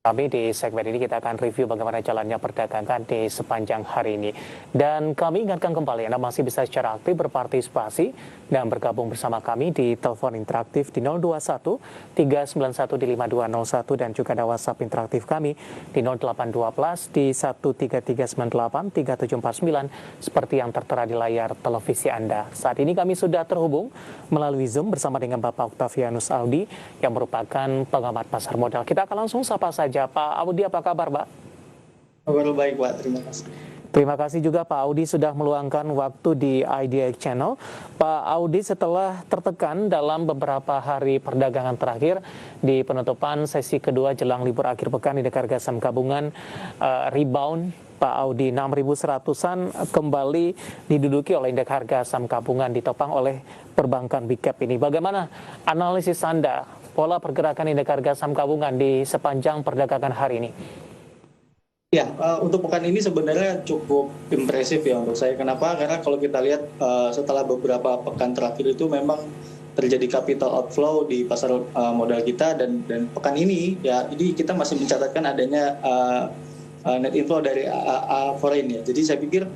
Kami di segmen ini kita akan review bagaimana jalannya perdagangan di sepanjang hari ini. Dan kami ingatkan kembali Anda masih bisa secara aktif berpartisipasi dan bergabung bersama kami di telepon interaktif di 021 391 di 5201 dan juga ada WhatsApp interaktif kami di 0812 di 13398 3749 seperti yang tertera di layar televisi Anda. Saat ini kami sudah terhubung melalui Zoom bersama dengan Bapak Octavianus Audi yang merupakan pengamat pasar modal. Kita akan langsung sapa saja Pak Audi, apa kabar Pak? Kabar baik Pak, terima kasih. Terima kasih juga Pak Audi sudah meluangkan waktu di IDX Channel. Pak Audi, setelah tertekan dalam beberapa hari perdagangan terakhir di penutupan sesi kedua jelang libur akhir pekan, indeks harga saham gabungan rebound Pak Audi 6.100-an kembali diduduki oleh indeks harga saham gabungan ditopang oleh perbankan big cap ini. Bagaimana analisis Anda pola pergerakan indeks harga saham gabungan di sepanjang perdagangan hari ini? Ya, untuk pekan ini sebenarnya cukup impresif ya untuk saya. Kenapa? Karena kalau kita lihat setelah beberapa pekan terakhir itu memang terjadi capital outflow di pasar modal kita dan pekan ini ya ini kita masih mencatatkan adanya net inflow dari foreign ya. Jadi saya pikir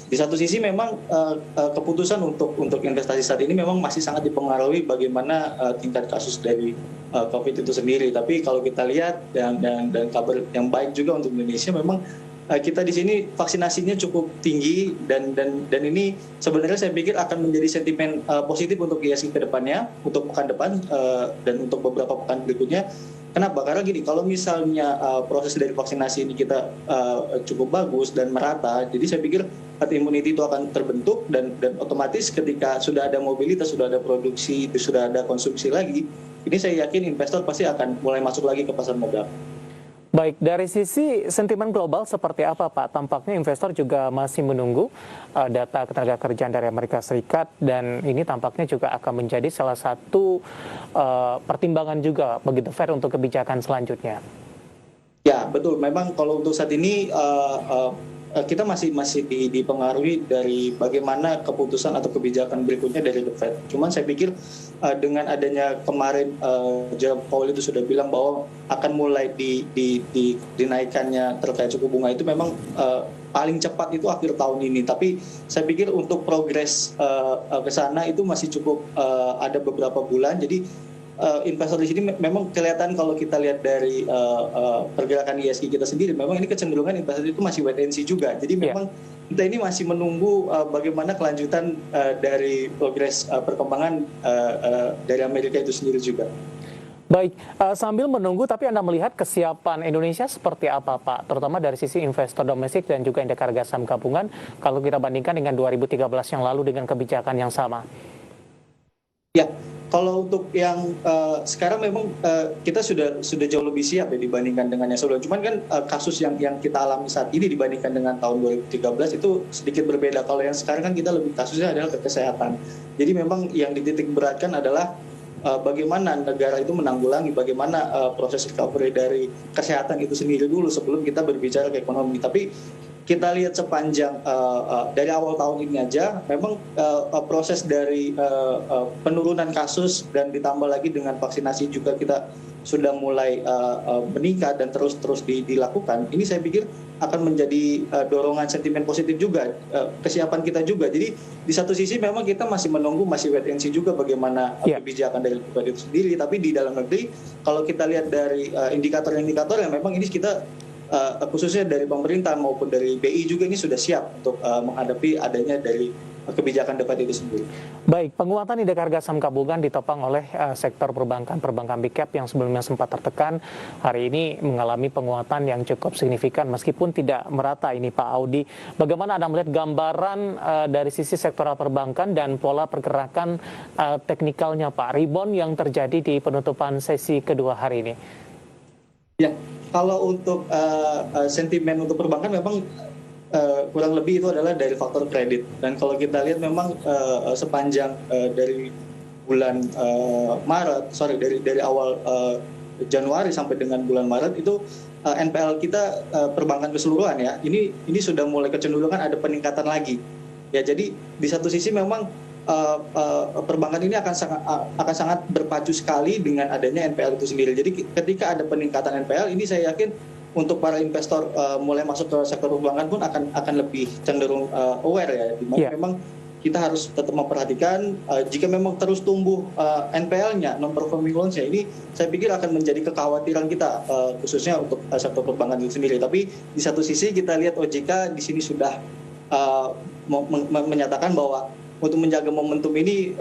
di satu sisi memang keputusan untuk investasi saat ini memang masih sangat dipengaruhi bagaimana tingkat kasus dari COVID itu sendiri. Tapi kalau kita lihat dan kabar yang baik juga untuk Indonesia, memang kita di sini vaksinasinya cukup tinggi dan ini sebenarnya saya pikir akan menjadi sentimen positif untuk ISG ke depannya, untuk pekan depan dan untuk beberapa pekan berikutnya. Kenapa? Karena gini, kalau misalnya proses dari vaksinasi ini kita cukup bagus dan merata, jadi saya pikir herd immunity itu akan terbentuk dan otomatis ketika sudah ada mobilitas, sudah ada produksi, sudah ada konsumsi lagi, ini saya yakin investor pasti akan mulai masuk lagi ke pasar modal. Baik, dari sisi sentimen global seperti apa Pak? Tampaknya investor juga masih menunggu data ketenagakerjaan dari Amerika Serikat dan ini tampaknya juga akan menjadi salah satu pertimbangan juga begitu fair untuk kebijakan selanjutnya. Ya, betul. Memang kalau untuk saat ini kita masih dipengaruhi dari bagaimana keputusan atau kebijakan berikutnya dari The Fed. Cuman saya pikir dengan adanya kemarin Jerome Powell itu sudah bilang bahwa akan mulai dinaikannya terkait suku bunga itu memang paling cepat itu akhir tahun ini. Tapi saya pikir untuk progres ke sana itu masih cukup ada beberapa bulan. Jadi investor di sini memang kelihatan kalau kita lihat dari pergerakan ISG kita sendiri, memang ini kecenderungan investor itu masih wait and see juga. Jadi memang kita ini masih menunggu bagaimana kelanjutan dari progres perkembangan dari Amerika itu sendiri juga. Baik, sambil menunggu tapi Anda melihat kesiapan Indonesia seperti apa Pak? Terutama dari sisi investor domestik dan juga indeks harga saham gabungan kalau kita bandingkan dengan 2013 yang lalu dengan kebijakan yang sama. Ya, kalau untuk yang sekarang memang kita sudah jauh lebih siap ya dibandingkan dengan yang sebelumnya. Cuman kan kasus yang kita alami saat ini dibandingkan dengan tahun 2013 itu sedikit berbeda. Kalau yang sekarang kan kita lebih kasusnya adalah ke kesehatan. Jadi memang yang dititik beratkan adalah bagaimana negara itu menanggulangi, bagaimana proses recovery dari kesehatan itu sendiri dulu sebelum kita berbicara ke ekonomi. Tapi kita lihat sepanjang dari awal tahun ini aja, memang proses dari penurunan kasus dan ditambah lagi dengan vaksinasi juga kita sudah mulai meningkat dan terus dilakukan. Ini saya pikir akan menjadi dorongan sentimen positif juga, kesiapan kita juga. Jadi di satu sisi memang kita masih menunggu, masih wait and see juga bagaimana kebijakan dari Fed itu sendiri. Tapi di dalam negeri, kalau kita lihat dari indikator-indikator yang memang ini kita khususnya dari pemerintah maupun dari BI juga ini sudah siap untuk menghadapi adanya dari kebijakan The Fed itu sendiri. Baik, penguatan indeks harga saham gabungan ditopang oleh sektor perbankan big cap yang sebelumnya sempat tertekan, hari ini mengalami penguatan yang cukup signifikan meskipun tidak merata ini Pak Audi. Bagaimana Anda melihat gambaran dari sisi sektoral perbankan dan pola pergerakan teknikalnya Pak, rebound yang terjadi di penutupan sesi kedua hari ini? Ya, kalau untuk sentimen untuk perbankan memang kurang lebih itu adalah dari faktor kredit. Dan kalau kita lihat memang sepanjang dari bulan dari awal Januari sampai dengan bulan Maret itu NPL kita perbankan keseluruhan ya, ini sudah mulai kecenderungan ada peningkatan lagi. Ya, jadi di satu sisi memang perbankan ini akan sangat berpacu sekali dengan adanya NPL itu sendiri. Jadi ketika ada peningkatan NPL ini saya yakin untuk para investor mulai masuk ke sektor perbankan pun akan lebih cenderung aware ya. Dimana memang kita harus tetap memperhatikan jika memang terus tumbuh NPL-nya, non-performing loans-nya, ini saya pikir akan menjadi kekhawatiran kita khususnya untuk sektor perbankan itu sendiri. Tapi di satu sisi kita lihat OJK di sini sudah menyatakan bahwa untuk menjaga momentum ini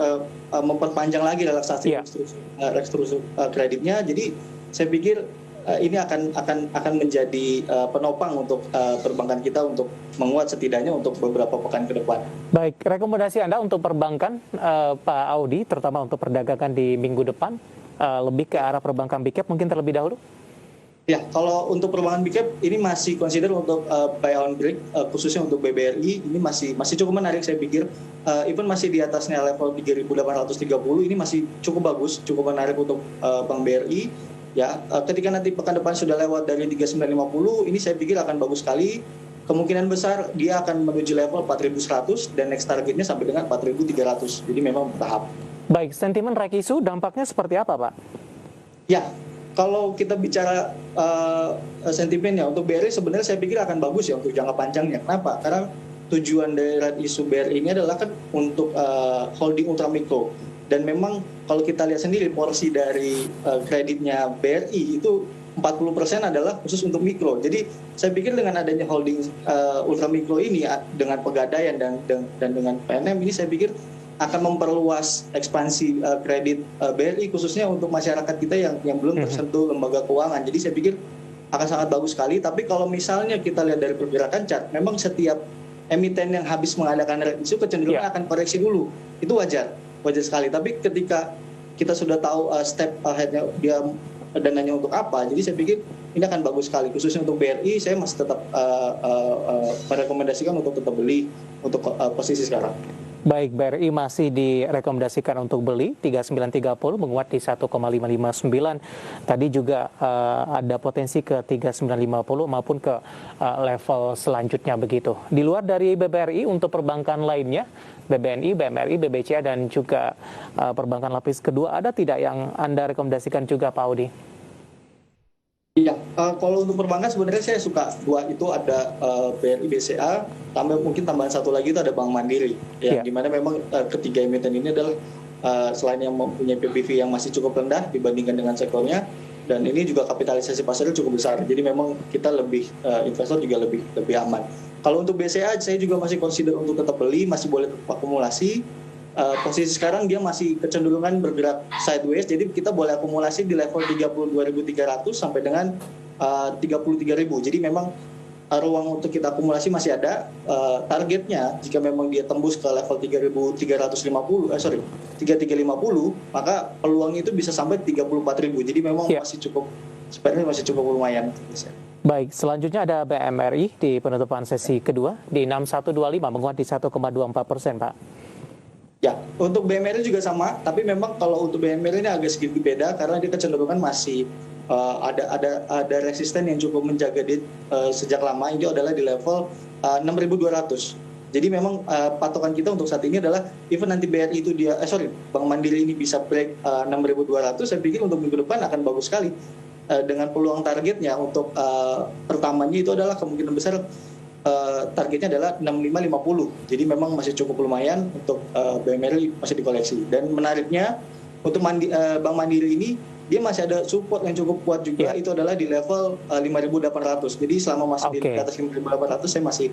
memperpanjang lagi relaksasi restruktur kreditnya. Jadi saya pikir ini akan menjadi penopang untuk perbankan kita untuk menguat setidaknya untuk beberapa pekan ke depan. Baik, rekomendasi Anda untuk perbankan, Pak Audi, terutama untuk perdagangan di minggu depan, lebih ke arah perbankan big cap mungkin terlebih dahulu? Ya, kalau untuk perbankan big cap ini masih consider untuk buy on break, khususnya untuk BBRI ini masih cukup menarik saya pikir. Even masih di atasnya level 3.830 ini masih cukup bagus, cukup menarik untuk Bank BRI. Ya, ketika nanti pekan depan sudah lewat dari 3.950 ini saya pikir akan bagus sekali. Kemungkinan besar dia akan menuju level 4.100 dan next targetnya sampai dengan 4.300. Jadi memang bertahap. Baik, sentimen Rekisu dampaknya seperti apa, Pak? Ya, kalau kita bicara sentimennya untuk BRI sebenarnya saya pikir akan bagus ya untuk jangka panjangnya. Kenapa? Karena tujuan dari isu BRI ini adalah kan untuk holding ultramikro. Dan memang kalau kita lihat sendiri porsi dari kreditnya BRI itu 40% adalah khusus untuk mikro. Jadi saya pikir dengan adanya holding ultramikro ini dengan Pegadaian dan dengan PNM ini saya pikir akan memperluas ekspansi kredit BRI khususnya untuk masyarakat kita yang belum tersentuh lembaga keuangan. Jadi saya pikir akan sangat bagus sekali. Tapi kalau misalnya kita lihat dari pergerakan chart, memang setiap emiten yang habis mengadakan isu kecenderungan akan koreksi dulu. Itu wajar sekali. Tapi ketika kita sudah tahu step ahead-nya dia dananya untuk apa, jadi saya pikir ini akan bagus sekali. Khususnya untuk BRI, saya masih tetap merekomendasikan untuk tetap beli untuk posisi sekarang. Baik, BRI masih direkomendasikan untuk beli 3930 menguat di 1,559. Tadi juga ada potensi ke 3950 maupun ke level selanjutnya begitu. Di luar dari BBRI untuk perbankan lainnya, BBNI, BMRI, BBCA dan juga perbankan lapis kedua, ada tidak yang Anda rekomendasikan juga, Pak Audi? Iya, kalau untuk perbankan sebenarnya saya suka dua itu, ada BRI, BCA, mungkin tambahan satu lagi itu ada Bank Mandiri, ya, dimana memang ketiga emiten ini adalah selain yang mempunyai PBV yang masih cukup rendah dibandingkan dengan sektornya, dan ini juga kapitalisasi pasarnya cukup besar, jadi memang kita investor juga lebih aman. Kalau untuk BCA saya juga masih consider untuk tetap beli, masih boleh akumulasi. Posisi sekarang dia masih kecenderungan bergerak sideways, jadi kita boleh akumulasi di level 32.300 sampai dengan 33.000. Jadi memang ruang untuk kita akumulasi masih ada. Targetnya jika memang dia tembus ke level 3.350, 3.350, maka peluang itu bisa sampai 34.000. Jadi memang sebenarnya masih cukup lumayan. Baik, selanjutnya ada BMRI di penutupan sesi kedua di 6125 menguat di 1,24%, Pak. Ya, untuk BMRI juga sama, tapi memang kalau untuk BMRI ini agak sedikit beda karena dia kecenderungan masih ada resisten yang cukup menjaga dia sejak lama. Ini adalah di level 6.200. Jadi memang patokan kita untuk saat ini adalah even nanti BRI itu Bank Mandiri ini bisa break 6.200, saya pikir untuk minggu depan akan bagus sekali. Dengan peluang targetnya untuk pertamanya itu adalah kemungkinan besar targetnya adalah 6550. Jadi memang masih cukup lumayan untuk BMRI masih dikoleksi. Dan menariknya untuk Bank Mandiri ini dia masih ada support yang cukup kuat juga, itu adalah di level 5.800. Jadi selama masih di atas 5.800 saya masih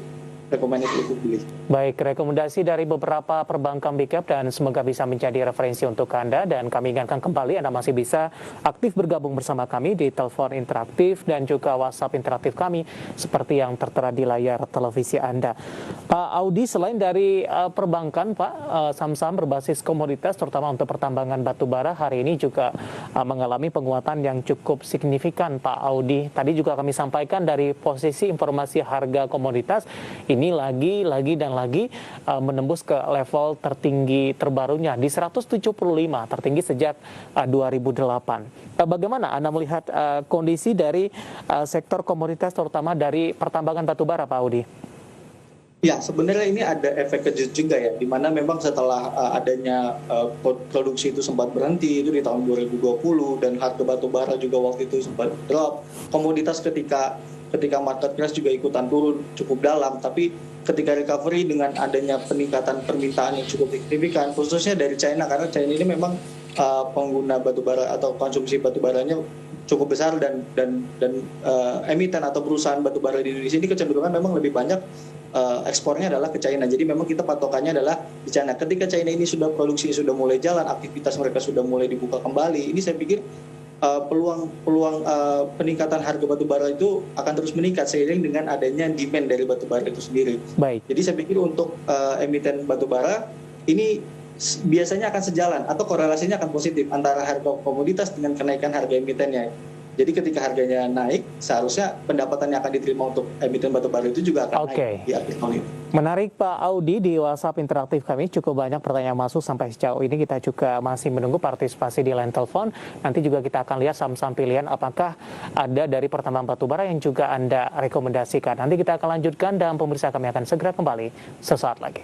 rekomendasi untuk beli. Baik, rekomendasi dari beberapa perbankan big cap dan semoga bisa menjadi referensi untuk Anda, dan kami ingatkan kembali Anda masih bisa aktif bergabung bersama kami di telepon interaktif dan juga WhatsApp interaktif kami seperti yang tertera di layar televisi Anda. Pak Audi, selain dari perbankan, Pak, saham-saham berbasis komoditas terutama untuk pertambangan batubara hari ini juga mengalami penguatan yang cukup signifikan, Pak Audi. Tadi juga kami sampaikan dari posisi informasi harga komoditas ini lagi menembus ke level tertinggi terbarunya di 175, tertinggi sejak 2008. Bagaimana Anda melihat kondisi dari sektor komoditas terutama dari pertambangan batubara, Pak Audi? Ya, sebenarnya ini ada efek kejut juga ya, di mana memang setelah adanya produksi itu sempat berhenti itu di tahun 2020 dan harga batu bara juga waktu itu sempat drop. Komoditas ketika market crash juga ikutan turun cukup dalam, tapi ketika recovery dengan adanya peningkatan permintaan yang cukup signifikan, khususnya dari China, karena China ini memang pengguna batu bara atau konsumsi batu baranya cukup besar dan emiten atau perusahaan batu bara di Indonesia ini kecenderungan memang lebih banyak ekspornya adalah ke China. Jadi memang kita patokannya adalah di China. Ketika China ini sudah produksi sudah mulai jalan, aktivitas mereka sudah mulai dibuka kembali. Ini saya pikir peluang peningkatan harga batu bara itu akan terus meningkat seiring dengan adanya demand dari batu bara itu sendiri. Baik. Jadi saya pikir untuk emiten batu bara ini biasanya akan sejalan atau korelasinya akan positif antara harga komoditas dengan kenaikan harga emitennya. Jadi ketika harganya naik, seharusnya pendapatan yang akan diterima untuk emiten batubara itu juga akan naik di akhir tahun ini. Menarik Pak Audi, di WhatsApp interaktif kami cukup banyak pertanyaan masuk sampai sejauh ini. Kita juga masih menunggu partisipasi di line telepon. Nanti juga kita akan lihat saham-saham pilihan apakah ada dari pertambangan batubara yang juga Anda rekomendasikan. Nanti kita akan lanjutkan dan pemirsa kami akan segera kembali sesaat lagi.